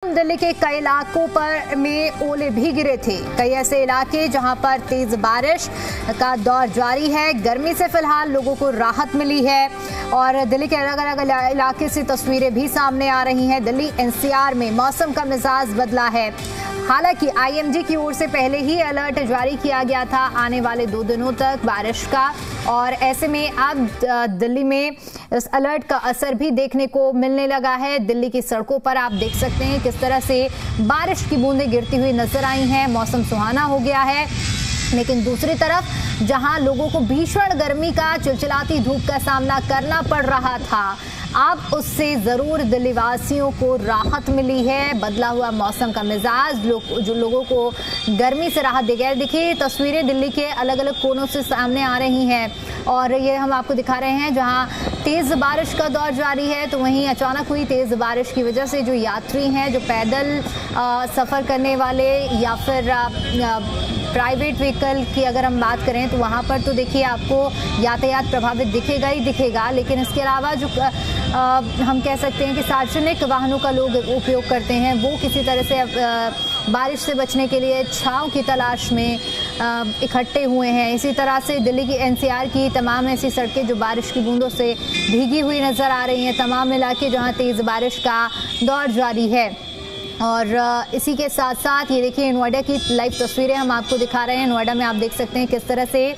दिल्ली के कई इलाकों पर में ओले भी गिरे थे। कई ऐसे इलाके जहां पर तेज बारिश का दौर जारी है। गर्मी से फिलहाल लोगों को राहत मिली है और दिल्ली के अलग अलग इलाके से तस्वीरें भी सामने आ रही हैं। दिल्ली एनसीआर में मौसम का मिजाज बदला है। हालांकि आईएमडी की ओर से पहले ही अलर्ट जारी किया गया था आने वाले 2 दिनों तक बारिश का, और ऐसे में अब दिल्ली में इस अलर्ट का असर भी देखने को मिलने लगा है। दिल्ली की सड़कों पर आप देख सकते हैं किस तरह से बारिश की बूंदें गिरती हुई नजर आई हैं। मौसम सुहाना हो गया है, लेकिन दूसरी तरफ जहां लोगों को भीषण गर्मी का चिलचिलाती धूप का सामना करना पड़ रहा था, अब उससे जरूर दिल्ली वासियों को राहत मिली है। बदला हुआ मौसम का मिजाज जो लोगों को गर्मी से राहत दे गया। देखिए तस्वीरें दिल्ली के अलग अलग कोनों से सामने आ रही हैं और ये हम आपको दिखा रहे हैं जहां तेज बारिश का दौर जारी है, तो वहीं अचानक हुई तेज बारिश की वजह से जो यात्री हैं, जो पैदल सफ़र करने वाले या फिर प्राइवेट व्हीकल की अगर हम बात करें तो वहाँ पर तो देखिए आपको यातायात प्रभावित दिखेगा ही दिखेगा, लेकिन इसके अलावा जो हम कह सकते हैं कि सार्वजनिक वाहनों का लोग उपयोग करते हैं वो किसी तरह से बारिश से बचने के लिए छांव की तलाश में इकट्ठे हुए हैं। इसी तरह से दिल्ली की एनसीआर की तमाम ऐसी सड़कें जो बारिश की बूंदों से भीगी हुई नज़र आ रही हैं। तमाम इलाके जहां तेज़ बारिश का दौर जारी है। और इसी के साथ साथ ये देखिए नोएडा की लाइव तस्वीरें हम आपको दिखा रहे हैं। नोएडा में आप देख सकते हैं किस तरह से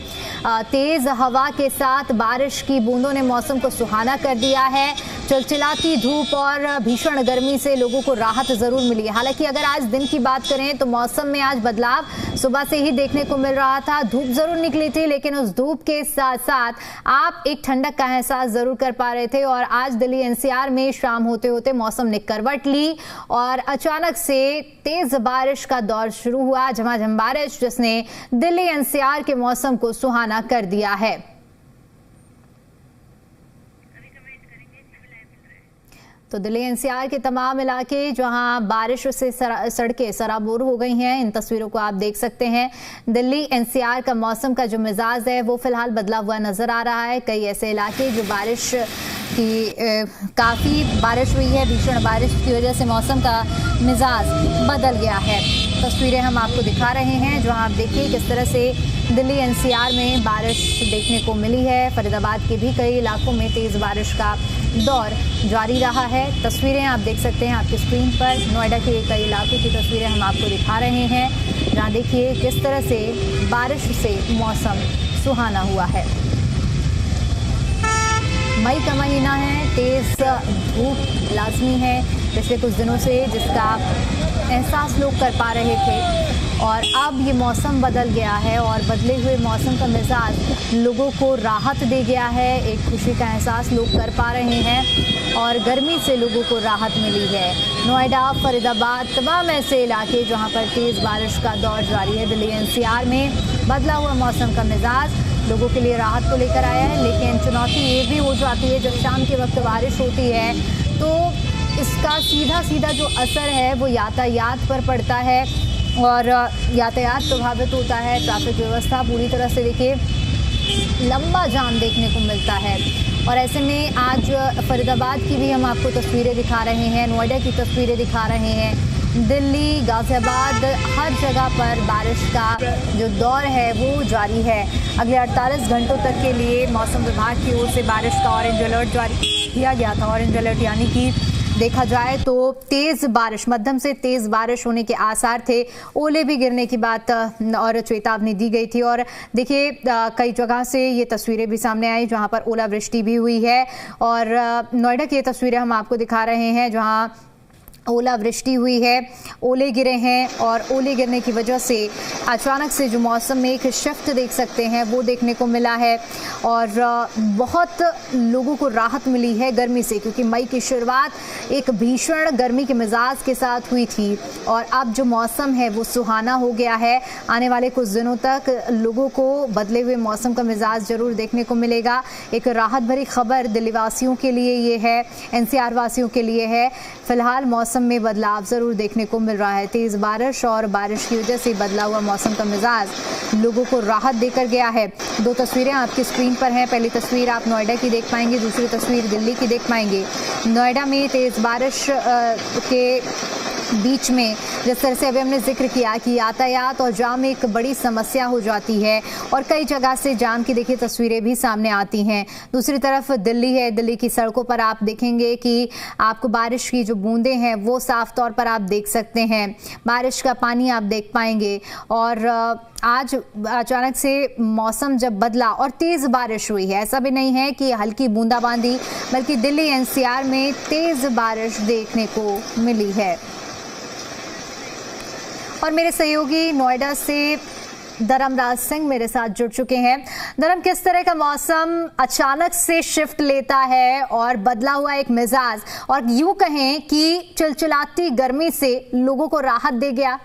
तेज़ हवा के साथ बारिश की बूंदों ने मौसम को सुहाना कर दिया है। चिलचिलाती धूप और भीषण गर्मी से लोगों को राहत ज़रूर मिली है। हालांकि अगर आज दिन की बात करें तो मौसम में आज बदलाव सुबह से ही देखने को मिल रहा था। धूप ज़रूर निकली थी, लेकिन उस धूप के साथ साथ आप एक ठंडक का एहसास ज़रूर कर पा रहे थे। और आज दिल्ली एनसीआर में शाम होते होते मौसम ने करवट ली और अचानक से तेज बारिश का दौर शुरू हुआ। झमाझम बारिश जिसने दिल्ली एनसीआर के मौसम को सुहाना कर दिया है। तो दिल्ली एनसीआर के तमाम इलाके जहां बारिश से सड़कें सराबोर हो गई हैं, इन तस्वीरों को आप देख सकते हैं। दिल्ली एनसीआर का मौसम का जो मिजाज है वो फिलहाल बदला हुआ नजर आ रहा है। कई ऐसे इलाके जो बारिश की काफ़ी बारिश हुई है, भीषण बारिश की वजह से मौसम का मिजाज बदल गया है। तस्वीरें हम आपको दिखा रहे हैं जहां आप देखिए किस तरह से दिल्ली एनसीआर में बारिश देखने को मिली है। फरीदाबाद के भी कई इलाकों में तेज़ बारिश का दौर जारी रहा है। तस्वीरें आप देख सकते हैं आपकी स्क्रीन पर। नोएडा के कई इलाकों की तस्वीरें हम आपको दिखा रहे हैं जहां देखिए किस तरह से बारिश से मौसम सुहाना हुआ है। मई का महीना है, तेज़ धूप लाजमी है पिछले कुछ दिनों से, जिसका एहसास लोग कर पा रहे थे। और अब ये मौसम बदल गया है और बदले हुए मौसम का मिजाज लोगों को राहत दे गया है। एक खुशी का एहसास लोग कर पा रहे हैं और गर्मी से लोगों को राहत मिली है। नोएडा, फरीदाबाद, तमाम ऐसे इलाके जहां पर तेज़ बारिश का दौर जारी है। दिल्ली एनसीआर में बदला हुआ मौसम का मिजाज लोगों के लिए राहत को लेकर आया है, लेकिन चुनौती ये भी हो जाती है जब शाम के वक्त बारिश होती है तो इसका सीधा जो असर है वो यातायात पर पड़ता है और यातायात प्रभावित होता है। ट्रैफिक व्यवस्था पूरी तरह से देखिए लंबा जाम देखने को मिलता है। और ऐसे में आज फरीदाबाद की भी हम आपको तस्वीरें दिखा रहे हैं, नोएडा की तस्वीरें दिखा रहे हैं। दिल्ली, गाजियाबाद, हर जगह पर बारिश का जो दौर है वो जारी है। अगले 48 घंटों तक के लिए मौसम विभाग की ओर से बारिश का ऑरेंज अलर्ट जारी किया गया था। ऑरेंज अलर्ट यानी कि देखा जाए तो तेज़ बारिश, मध्यम से तेज़ बारिश होने के आसार थे। ओले भी गिरने की बात और चेतावनी दी गई थी। और देखिए कई जगह से ये तस्वीरें भी सामने आई जहां पर ओलावृष्टि भी हुई है। और नोएडा की ये तस्वीरें हम आपको दिखा रहे हैं जहां ओलावृष्टि हुई है, ओले गिरे हैं और ओले गिरने की वजह से अचानक से जो मौसम में एक शिफ्ट देख सकते हैं वो देखने को मिला है। और बहुत लोगों को राहत मिली है गर्मी से, क्योंकि मई की शुरुआत एक भीषण गर्मी के मिजाज के साथ हुई थी और अब जो मौसम है वो सुहाना हो गया है। आने वाले कुछ दिनों तक लोगों को बदले हुए मौसम का मिजाज ज़रूर देखने को मिलेगा। एक राहत भरी खबर दिल्ली वासियों के लिए ये है, एनसीआर वासियों के लिए है। फिलहाल मौसम में बदलाव जरूर देखने को मिल रहा है। तेज बारिश और बारिश की वजह से बदला हुआ मौसम का मिजाज लोगों को राहत देकर गया है। 2 तस्वीरें आपकी स्क्रीन पर हैं। पहली तस्वीर आप नोएडा की देख पाएंगे, दूसरी तस्वीर दिल्ली की देख पाएंगे। नोएडा में तेज बारिश के बीच में जिस तरह से अभी हमने जिक्र किया कि यातायात और जाम एक बड़ी समस्या हो जाती है और कई जगह से जाम की देखिए तस्वीरें भी सामने आती हैं। दूसरी तरफ दिल्ली है, दिल्ली की सड़कों पर आप देखेंगे कि आपको बारिश की जो बूंदें हैं वो साफ तौर पर आप देख सकते हैं, बारिश का पानी आप देख पाएंगे। और आज अचानक से मौसम जब बदला और तेज बारिश हुई है, ऐसा भी नहीं है कि हल्की बूंदाबांदी, बल्कि दिल्ली एनसीआर में तेज बारिश देखने को मिली है। और मेरे सहयोगी नोएडा से धर्मराज सिंह मेरे साथ जुड़ चुके हैं। धर्म, किस तरह का मौसम अचानक से शिफ्ट लेता है और बदला हुआ एक मिजाज और यूं कहें कि चिलचिलाती गर्मी से लोगों को राहत दे गया?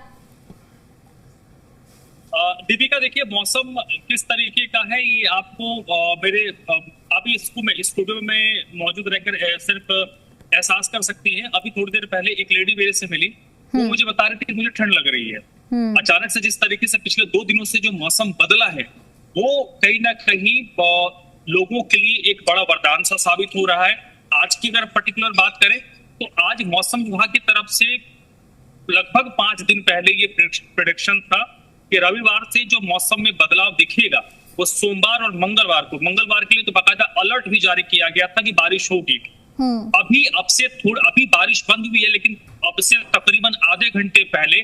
दीपिका, देखिए मौसम किस तरीके का है ये आपको मेरे अभी स्टूडियो में मौजूद रहकर सिर्फ एहसास कर सकती हैं। अभी थोड़ी देर पहले एक लेडी मेरे से मिली, वो मुझे बता रही थी कि मुझे ठंड लग रही है। अचानक से जिस तरीके से पिछले 2 दिनों से जो मौसम बदला है वो कहीं ना कहीं लोगों के लिए एक बड़ा वरदान सा साबित हो रहा है। आज की अगर पर्टिकुलर बात करें तो आज मौसम विभाग की तरफ से लगभग 5 दिन पहले ये प्रेडिक्शन था कि रविवार से जो मौसम में बदलाव दिखेगा वो सोमवार और मंगलवार के लिए तो बाकायदा अलर्ट भी जारी किया गया था कि बारिश होगी। अभी बारिश बंद हुई है, लेकिन अब से तकरीबन आधे घंटे पहले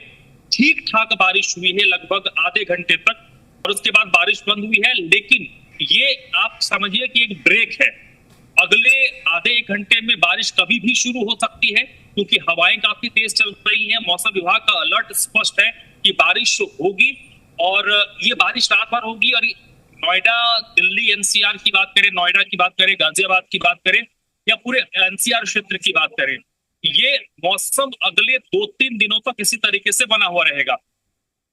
ठीक ठाक बारिश हुई है, लगभग आधे घंटे तक, और उसके बाद बारिश बंद हुई है। लेकिन ये आप समझिए कि एक ब्रेक है। अगले आधे एक घंटे में बारिश कभी भी शुरू हो सकती है क्योंकि हवाएं काफी तेज चल रही हैं। मौसम विभाग का अलर्ट स्पष्ट है कि बारिश होगी और ये बारिश रात भर होगी। और नोएडा, दिल्ली एनसीआर की बात करें, नोएडा की बात करें, गाजियाबाद की बात करें या पूरे एनसीआर क्षेत्र की बात करें, ये मौसम अगले 2-3 दिनों तक इसी तरीके से बना हुआ रहेगा।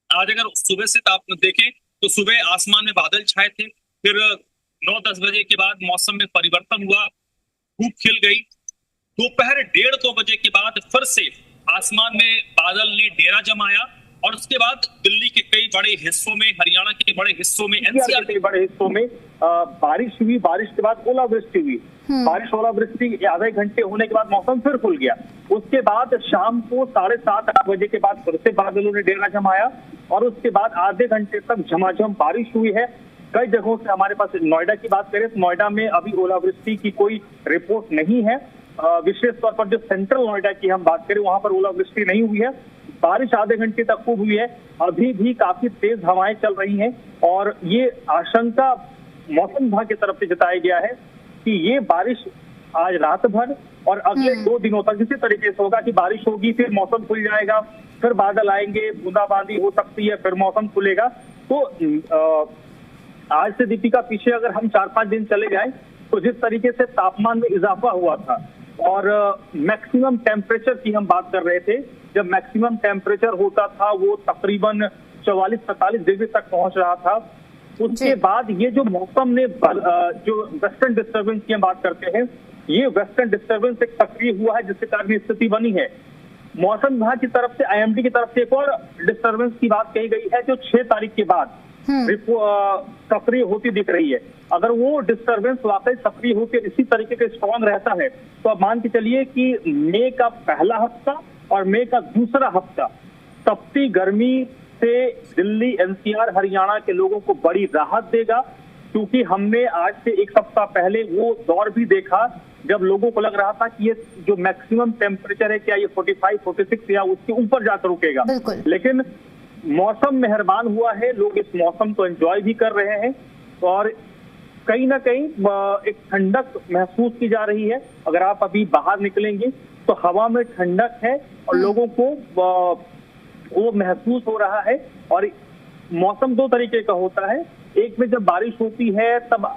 आज अगर सुबह से आप देखें तो सुबह आसमान में बादल छाए थे, फिर 9-10 बजे के बाद मौसम में परिवर्तन हुआ, धूप खिल गई। दोपहर 1:30-2 बजे के बाद फिर से आसमान में बादल ने डेरा जमाया और उसके बाद दिल्ली के कई बड़े हिस्सों में, हरियाणा के बड़े हिस्सों में, एनसीआर के बड़े हिस्सों में बारिश हुई। बारिश के बाद ओलावृष्टि हुई। बारिश ओलावृष्टि आधे घंटे होने के बाद मौसम फिर खुल गया। उसके बाद शाम को 7:30-8 बजे के बाद फिर से बादलों ने डेरा जमाया और उसके बाद आधे घंटे तक झमाझम बारिश हुई है। कई जगहों से हमारे पास नोएडा की बात करें तो नोएडा में अभी ओलावृष्टि की कोई रिपोर्ट नहीं है। विशेष तौर पर जो सेंट्रल नोएडा की हम बात करें वहां पर ओलावृष्टि नहीं हुई है। बारिश आधे घंटे तक खूब हुई है। अभी भी काफी तेज हवाएं चल रही हैं और ये आशंका मौसम विभाग की तरफ से जताया गया है कि ये बारिश आज रात भर और अगले 2 दिनों तक इसी तरीके से होगा कि बारिश होगी, फिर मौसम खुल जाएगा, फिर बादल आएंगे, बूंदाबांदी हो सकती है, फिर मौसम खुलेगा। तो आज से दीपिका पीछे अगर हम 4-5 दिन चले जाएं तो जिस तरीके से तापमान में इजाफा हुआ था और मैक्सिमम टेम्परेचर की हम बात कर रहे थे, जब मैक्सिमम टेम्परेचर होता था वो तकरीबन 44-45 डिग्री तक पहुंच रहा था। उसके बाद ये जो मौसम ने जो वेस्टर्न डिस्टर्बेंस की हम बात करते हैं, ये वेस्टर्न डिस्टर्बेंस एक सक्रिय हुआ है जिसके कारण स्थिति बनी है। मौसम विभाग की तरफ से, आईएमडी की तरफ से एक और डिस्टर्बेंस की बात कही गई है जो 6 तारीख के बाद सक्रिय होती दिख रही है। अगर वो डिस्टर्बेंस वाकई सक्रिय होकर इसी तरीके का स्ट्रॉन्ग रहता है तो आप मान के चलिए कि मई का पहला हफ्ता और मई का दूसरा हफ्ता तपती गर्मी से दिल्ली, एनसीआर, हरियाणा के लोगों को बड़ी राहत देगा। क्योंकि हमने आज से 1 सप्ताह पहले वो दौर भी देखा जब लोगों को लग रहा था कि ये जो मैक्सिमम टेम्परेचर है क्या ये 45-46 या उसके ऊपर जाकर रुकेगा, लेकिन मौसम मेहरबान हुआ है। लोग इस मौसम को एंजॉय भी कर रहे हैं और कहीं ना कहीं एक ठंडक महसूस की जा रही है। अगर आप अभी बाहर निकलेंगे तो हवा में ठंडक है और लोगों को वो महसूस हो रहा है। और मौसम 2 तरीके का होता है, एक में जब बारिश होती है तब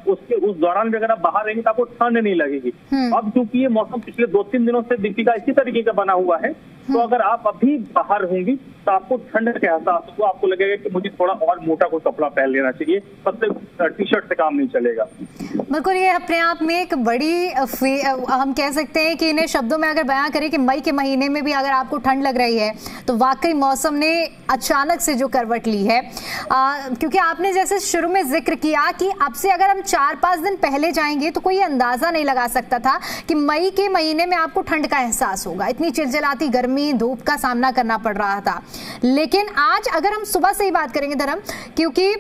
उस दौरान भी अगर आप बाहर रहेंगे तो आपको ठंड नहीं लगेगी। अब क्योंकि ये मौसम पिछले 2-3 दिनों से दीपिका इसी तरीके का बना हुआ है तो अगर आप अभी बाहर होंगी तो आपको ठंड का एहसास होगा, आपको लगेगा कि मुझे थोड़ा और मोटा कोई कपड़ा पहन लेना चाहिए, तब तक टी-शर्ट से काम नहीं चलेगा। बिल्कुल, ये अपने आप में एक बड़ी हम कह सकते हैं कि इन्हें शब्दों में अगर बयां करें कि मई के महीने में भी अगर आपको ठंड लग रही है तो वाकई मौसम ने अचानक से जो करवट ली है। क्योंकि आपने जैसे शुरू में जिक्र किया कि अब से अगर हम 4-5 दिन पहले जाएंगे तो कोई अंदाजा नहीं लगा सकता था कि मई के महीने में आपको ठंड का एहसास होगा। इतनी चिलचिलाती गर्मी गर्मी धूप का सामना करना पड़ रहा था। लेकिन आज अगर हम सुबह से ही बात करेंगे धर्म, क्योंकि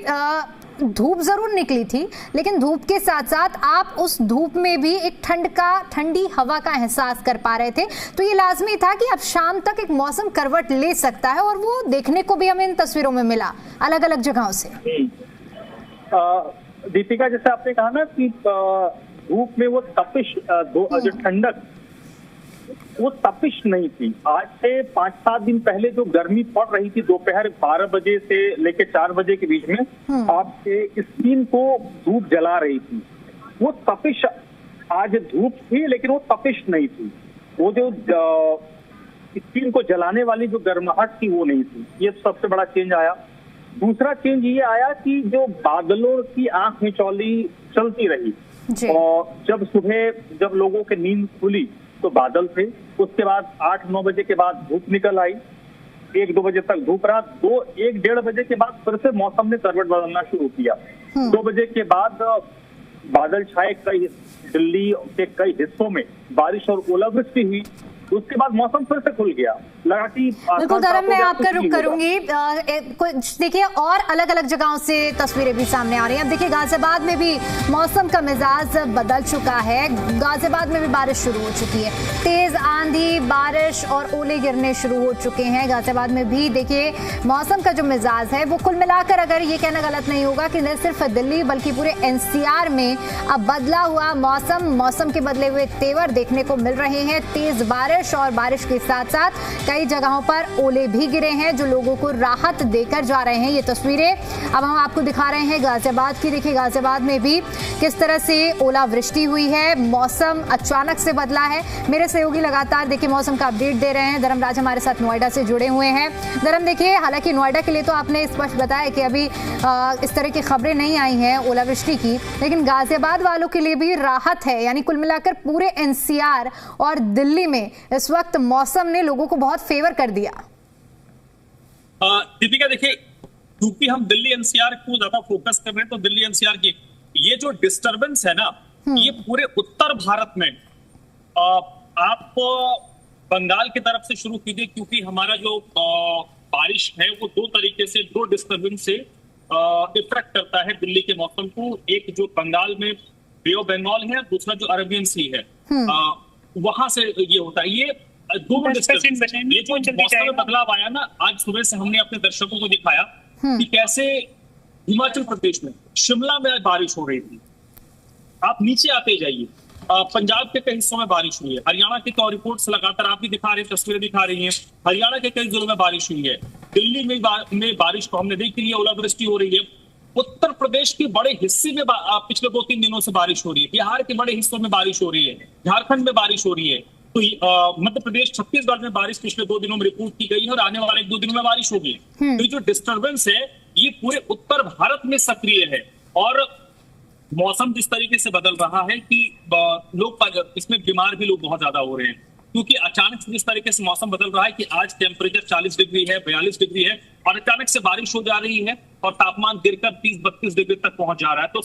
धूप जरूर निकली थी, लेकिन धूप के साथ साथ आप उस धूप में भी एक ठंडी हवा का एहसास कर पा रहे थे। तो ये लाजमी था कि अब शाम तक एक मौसम करवट ले सकता है, और वो देखने को भी हमें इन तस्वीरों में मिला अलग अलग जगहों से। दीपिका, जैसे आपने कहा ना कि धूप में वो तपिश, जो ठंडक, वो तपिश नहीं थी। आज से 5-7 दिन पहले जो गर्मी पड़ रही थी दोपहर 12 बजे से लेकर 4 बजे के बीच में, आपके स्किन को धूप जला रही थी। वो तपिश, आज धूप थी लेकिन वो तपिश नहीं थी। वो जो स्किन को जलाने वाली जो गर्माहट थी वो नहीं थी। ये सबसे बड़ा चेंज आया। दूसरा चेंज ये आया कि जो बादलों की आंख मिचौली चलती रही, और जब लोगों के नींद खुली तो बादल थे। उसके बाद 8-9 बजे के बाद धूप निकल आई, 1-2 बजे तक धूप रहा। 1-1:30 बजे के बाद फिर से मौसम ने करवट बदलना शुरू किया। 2 बजे के बाद बादल छाए, दिल्ली के कई हिस्सों में बारिश और ओलावृष्टि हुई। उसके बाद मौसम फिर से खुल गया। बिल्कुल धर्म, मैं आपका रुख करूंगी। देखिए, और अलग अलग जगहों से तस्वीरें भी सामने आ रही हैं। अब देखिए, गाजियाबाद में भी मौसम का मिजाज बदल चुका है। गाजियाबाद में भी बारिश शुरू हो चुकी है। तेज आंधी, बारिश और ओले गिरने शुरू हो चुके हैं गाजियाबाद में भी। देखिए, मौसम का जो मिजाज है वो कुल मिलाकर, अगर ये कहना गलत नहीं होगा कि न सिर्फ दिल्ली बल्कि पूरे एनसीआर में अब बदला हुआ मौसम के बदले हुए तेवर देखने को मिल रहे हैं। तेज बारिश और बारिश के साथ साथ कई जगहों पर ओले भी गिरे हैं जो लोगों को राहत देकर जा रहे हैं। ये तस्वीरें अब हम आपको दिखा रहे हैं गाजियाबाद की। देखिए, गाजियाबाद में भी किस तरह से ओलावृष्टि हुई है, मौसम अचानक से बदला है। मेरे सहयोगी लगातार देखिए मौसम का अपडेट दे रहे हैं। धर्मराज हमारे साथ नोएडा से जुड़े हुए हैं। धर्म, देखिए, हालांकि नोएडा के लिए तो आपने स्पष्ट बताया कि अभी इस तरह की खबरें नहीं आई हैं ओलावृष्टि की, लेकिन गाजियाबाद वालों के लिए भी राहत है। यानी कुल मिलाकर पूरे एनसीआर और दिल्ली में इस वक्त मौसम ने लोगों को बहुत फेवर कर दिया। दीपिका, देखिए, क्योंकि हम दिल्ली एनसीआर को ज्यादा फोकस कर रहे हैं, तो दिल्ली एनसीआर की ये जो डिस्टर्बेंस है ना, ये पूरे उत्तर भारत में, आप बंगाल की तरफ से शुरू कीजिए, क्योंकि हमारा जो बारिश है वो 2 तरीके से, 2 डिस्टर्बेंस से इफेक्ट करता है दिल्ली के मौसम को। एक जो बंगाल में बे ऑफ बंगाल है, दूसरा जो अरेबियन सी है, वहां से ये होता है। ये दोनों डिस्टर्बेंस, ये जो मौसम में बदलाव आया ना, आज सुबह से हमने अपने दर्शकों को दिखाया कि कैसे हिमाचल प्रदेश में, शिमला में बारिश हो रही थी। आप नीचे आते जाइए, पंजाब के कई हिस्सों में बारिश हुई है। हरियाणा की तो रिपोर्ट्स लगातार आप भी दिखा रहे हैं, तस्वीरें दिखा रही हैं। हरियाणा के कई जिलों में बारिश हुई है। दिल्ली में बारिश को हमने देख लिया, ओलावृष्टि हो रही है। उत्तर प्रदेश के बड़े हिस्से में पिछले 2-3 दिनों से बारिश हो रही है। बिहार के बड़े हिस्सों में बारिश हो रही है। झारखंड में बारिश हो रही है। तो मध्य प्रदेश, छत्तीसगढ़ में बारिश पिछले 2 दिनों में रिपोर्ट की गई है, और आने वाले 1-2 दिनों में बारिश होगी। तो ये जो डिस्टर्बेंस है ये पूरे उत्तर भारत में सक्रिय है, और मौसम जिस तरीके से बदल रहा है कि लोग इसमें बीमार भी लोग बहुत ज्यादा हो रहे हैं, क्योंकि अचानक से जिस तरीके से मौसम बदल रहा है कि आज टेम्परेचर 40 डिग्री है, 42 डिग्री है, और अचानक से बारिश हो जा रही है और तापमान गिरकर 30-32 डिग्री तक पहुंच जा रहा है। तो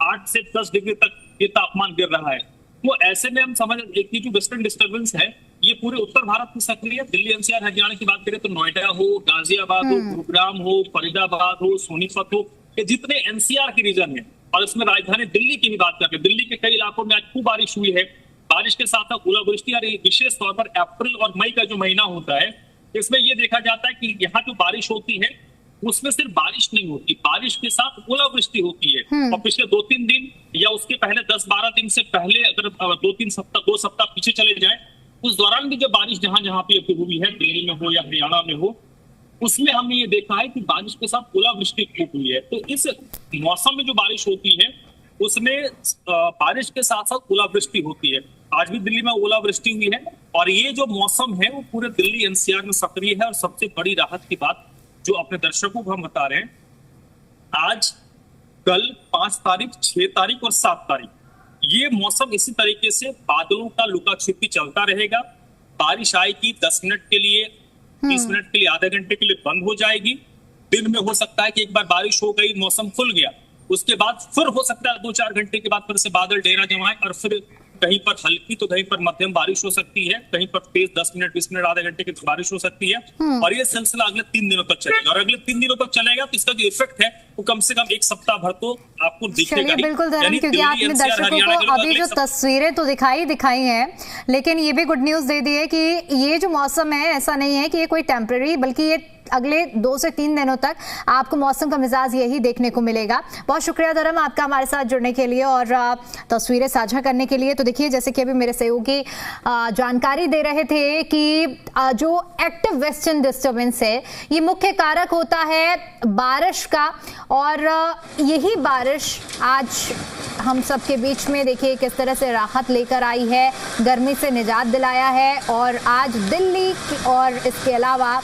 8 से 10 डिग्री तक ये तापमान गिर रहा है। तो ऐसे में हम समझ एक जो वेस्टर्न डिस्टर्बेंस है ये पूरे उत्तर भारत में सक्रिय है। दिल्ली एनसीआर हरियाणा की बात करें तो नोएडा हो, गाजियाबाद हो, गुरुग्राम हो, फरीदाबाद हो, सोनीपत हो, ये जितने एनसीआर के रीजन है, और इसमें राजधानी दिल्ली की भी बात करें, दिल्ली के कई इलाकों में आज खूब बारिश हुई है। बारिश के साथ साथ ओलावृष्टि, और विशेष तौर पर अप्रैल और मई का जो महीना होता है, इसमें यह देखा जाता है कि यहाँ जो बारिश होती है उसमें सिर्फ बारिश नहीं होती, बारिश के साथ ओलावृष्टि होती है। और पिछले 2-3 दिन या उसके पहले 10-12 दिन से पहले अगर 2 सप्ताह पीछे चले जाए, उस दौरान भी जब बारिश जहां जहां पे हुई है, दिल्ली में हो या हरियाणा में हो, उसमें हमने ये देखा है कि बारिश के साथ ओलावृष्टि खूब हुई है। तो इस मौसम में जो बारिश होती है उसमें बारिश के साथ साथ ओलावृष्टि होती है। आज भी दिल्ली में ओलावृष्टि हुई है, और ये जो मौसम है वो पूरे दिल्ली एनसीआर में सक्रिय है। और सबसे बड़ी राहत की बात जो अपने दर्शकों को हम बता रहे हैं, आज, कल 5 तारीख, 6 तारीख और 7 तारीख ये मौसम इसी तरीके से बादलों का लुका छिपी चलता रहेगा। बारिश आएगी 10 मिनट के लिए, 30 मिनट के लिए, आधे घंटे के लिए बंद हो जाएगी। दिन में हो सकता है कि एक बार बारिश हो गई, मौसम खुल गया, उसके बाद फिर हो सकता है 2-4 घंटे के बाद फिर से बादल डेरा जमाए और फिर कहीं पर हल्की तो कहीं पर मध्यम बारिश हो सकती है, कहीं पर तेज 10 मिनट 20 मिनट आधे घंटे की बारिश हो सकती है। और ये सिलसिला अगले 3 दिनों तक चलेगा, और अगले 3 दिनों तक चलेगा तो इसका जो इफेक्ट है वो कम से कम 1 सप्ताह भर तो आपको दिखेगा ही। बिल्कुल धर्म, क्योंकि आपने दर्शकों को अभी जो तस्वीरें तो दिखाई हैं, लेकिन ये भी गुड न्यूज दे दी है कि ये जो मौसम है ऐसा नहीं है कि ये कोई टेम्पररी, बल्कि ये अगले 2 से 3 दिनों तक आपको मौसम का मिजाज यही देखने को मिलेगा। बहुत शुक्रिया धर्म आपका हमारे साथ जुड़ने के लिए और तस्वीरें साझा करने के लिए। तो देखिए, जैसे कि अभी मेरे सहयोगी जानकारी दे रहे थे कि जो एक्टिव वेस्टर्न डिस्टर्बेंस है ये मुख्य कारक होता है बारिश का, और यही बारिश आज हम सबके बीच में देखिए किस तरह से राहत लेकर आई है, गर्मी से निजात दिलाया है। और आज दिल्ली और इसके अलावा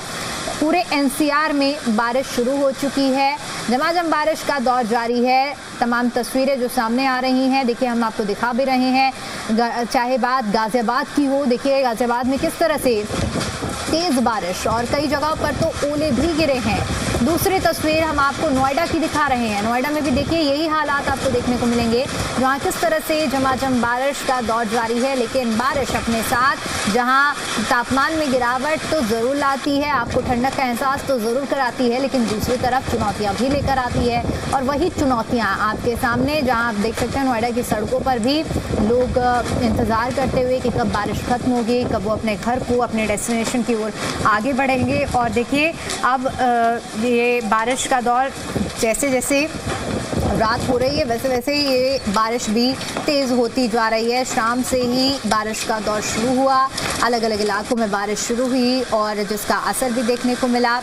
पूरे एनसीआर में बारिश शुरू हो चुकी है, झमाझम बारिश का दौर जारी है। तमाम तस्वीरें जो सामने आ रही हैं, देखिए हम आपको दिखा भी रहे हैं, चाहे बात गाजियाबाद की हो, देखिए गाजियाबाद में किस तरह से तेज बारिश और कई जगहों पर तो ओले भी गिरे हैं। दूसरी तस्वीर हम आपको नोएडा की दिखा रहे हैं। नोएडा में भी देखिए यही हालात आपको देखने को मिलेंगे, जहां किस तरह से झमाझम बारिश का दौर जारी है। लेकिन बारिश अपने साथ जहां तापमान में गिरावट तो ज़रूर लाती है, आपको ठंडक का एहसास तो ज़रूर कराती है, लेकिन दूसरी तरफ चुनौतियाँ भी लेकर आती है। और वही चुनौतियाँ आपके सामने, जहाँ आप देख सकते हैं नोएडा की सड़कों पर भी लोग इंतज़ार करते हुए कि कब बारिश खत्म होगी, कब वो अपने घर को, अपने डेस्टिनेशन की ओर आगे बढ़ेंगे। और देखिए अब ये बारिश का दौर जैसे जैसे रात हो रही है वैसे वैसे ही ये बारिश भी तेज़ होती जा रही है। शाम से ही बारिश का दौर शुरू हुआ, अलग अलग इलाकों में बारिश शुरू हुई और जिसका असर भी देखने को मिला।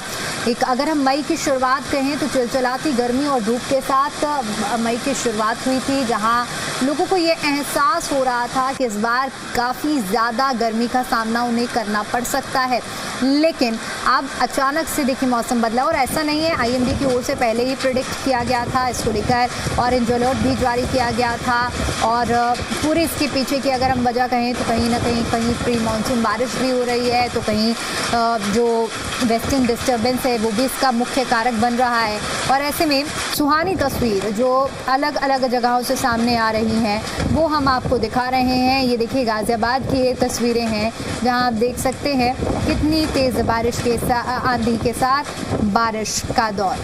एक अगर हम मई की शुरुआत कहें तो चिलचिलाती गर्मी और धूप के साथ मई की शुरुआत हुई थी, जहां लोगों को ये एहसास हो रहा था कि इस बार काफ़ी ज़्यादा गर्मी का सामना उन्हें करना पड़ सकता है। लेकिन अब अचानक से देखिए मौसम बदला, और ऐसा नहीं है, आईएमडी की ओर से पहले ही प्रिडिक्ट किया गया था, इसको लेकर ऑरेंज अलर्ट भी जारी किया गया था। और पूरी इसके पीछे की अगर हम वजह कहें तो कहीं ना कहीं प्री मानसून बारिश भी हो रही है, तो कहीं जो वेस्टर्न डिस्टर्बेंस है वो भी इसका मुख्य कारक बन रहा है। और ऐसे में सुहानी तस्वीर जो अलग अलग जगहों से सामने आ रही हैं वो हम आपको दिखा रहे हैं। ये देखिए गाजियाबाद की ये तस्वीरें हैं, जहां आप देख सकते हैं कितनी तेज़ बारिश के आंधी के साथ बारिश का दौर।